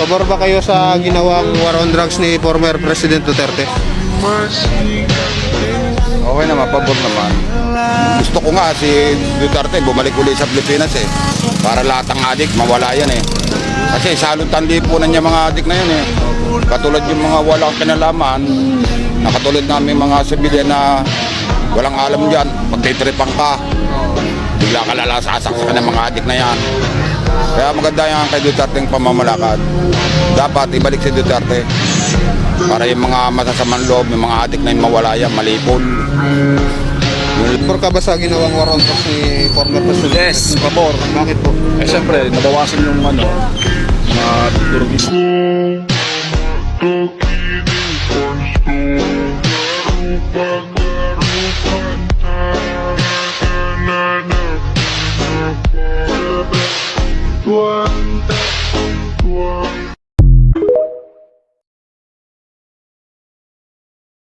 Pabor ba kayo sa ginawang war on drugs ni former President Duterte? Okay naman, pabor naman. Gusto ko nga si Duterte bumalik ulit sa Pilipinas eh. Para lahat ng adik mawala yan eh. Kasi salot ang lipunan niya mga adik na yun eh. Katulad yung mga walang kinalaman, na katulad namin mga sibilyan na walang alam dyan, magtitripang ka, bigla ka lalasasaksakan ng mga adik na yan. Kaya maganda yung kay Duterte yung pamamalakad. Dapat ibalik si Duterte para yung mga masasamang loob, yung mga adik na yung mawala yan, malipol. Pabor ka ba sa ginawang war on drugs ni former President? Yes, pabor. Bakit po? Eh syempre, nabawasan yung mga turugis. Toki di konsto,